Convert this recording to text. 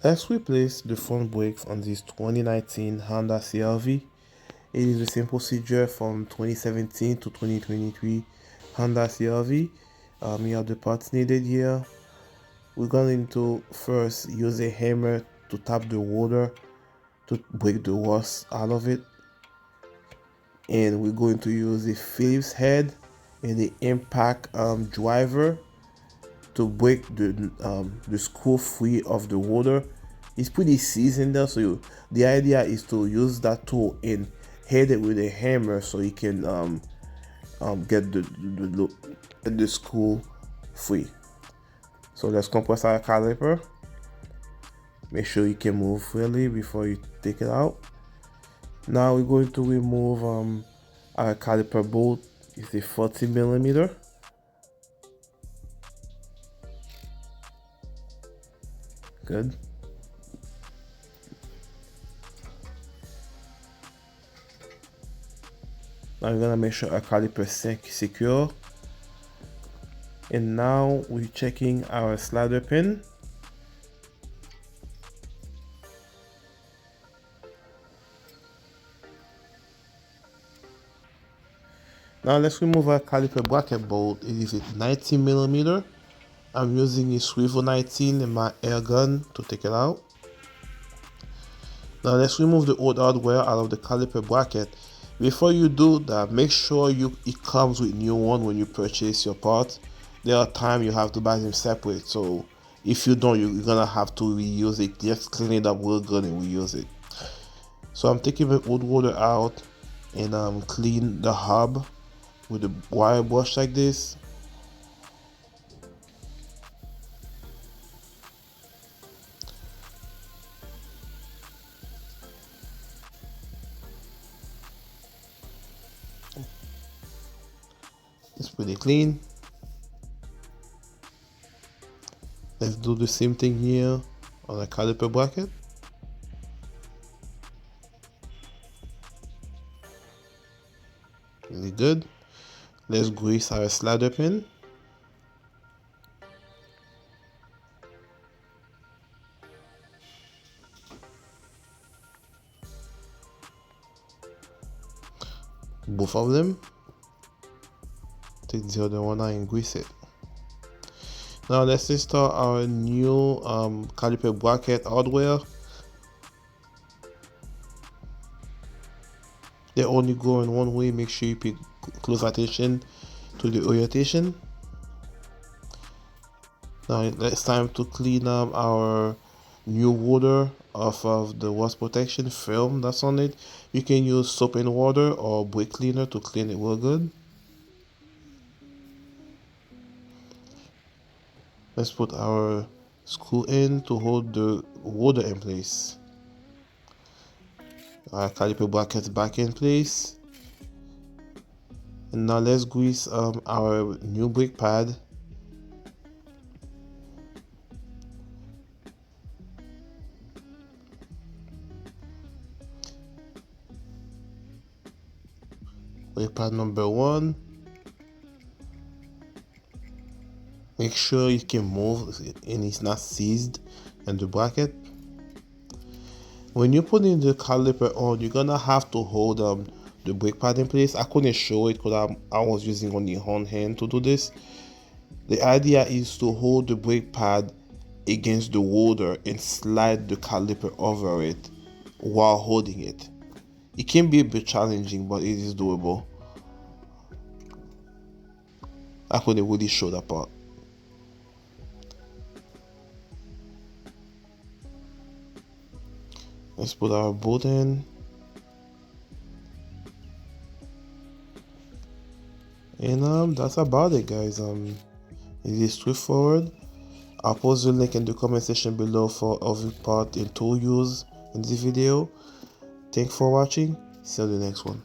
Let's replace the front brakes on this 2019 Honda CRV. It is the same procedure from 2017 to 2023 Honda CRV. You have the parts needed here. We're going to first use a hammer to tap the water to break the rust out of it. And we're going to use a Phillips head and the impact driver to break the screw free of the water. It's pretty seasoned there, so the idea is to use that tool and hit it with a hammer so you can get the screw free. So let's compress our caliper. Make sure you can move freely before you take it out. Now we're going to remove our caliper bolt. It's a 40 millimeter. Good. Now we're gonna make sure our caliper is secure. And now we're checking our slider pin. Now let's remove our caliper bracket bolt. It is a 90 millimeter. I'm using a swivel 19 in my air gun to take it out. Now let's remove the old hardware out of the caliper bracket. Before you do that, make sure it comes with new one when you purchase your part. There are times you have to buy them separate, so if you don't, you're gonna have to reuse it. Just clean it up real good and reuse it. So I'm taking the old water out and clean the hub with a wire brush like this. It's pretty clean. Let's do the same thing here on the caliper bracket. Really good. Let's grease our slider pin. Both of them. Take the other one out and grease it. Now let's install our new caliper bracket hardware. They only go in one way. Make sure you pay close attention to the orientation. Now it's time to clean up our new water off of the rust protection film that's on it. You can use soap and water or brake cleaner to clean it real good. Let's put our screw in to hold the water in place. Our caliper brackets back in place. And now let's grease our new brake pad. Brake pad number 1. Make sure you can move and it's not seized in the bracket. When you're putting the caliper on, you're gonna have to hold the brake pad in place. I couldn't show it because I was using only one hand to do this. The idea is to hold the brake pad against the water and slide the caliper over it while holding it. It can be a bit challenging, but it is doable. I couldn't really show that part. Let's put our bolt in. And that's about it, guys. It is straightforward. I'll post the link in the comment section below for every part and tool use in this video. Thanks for watching. See you in the next one.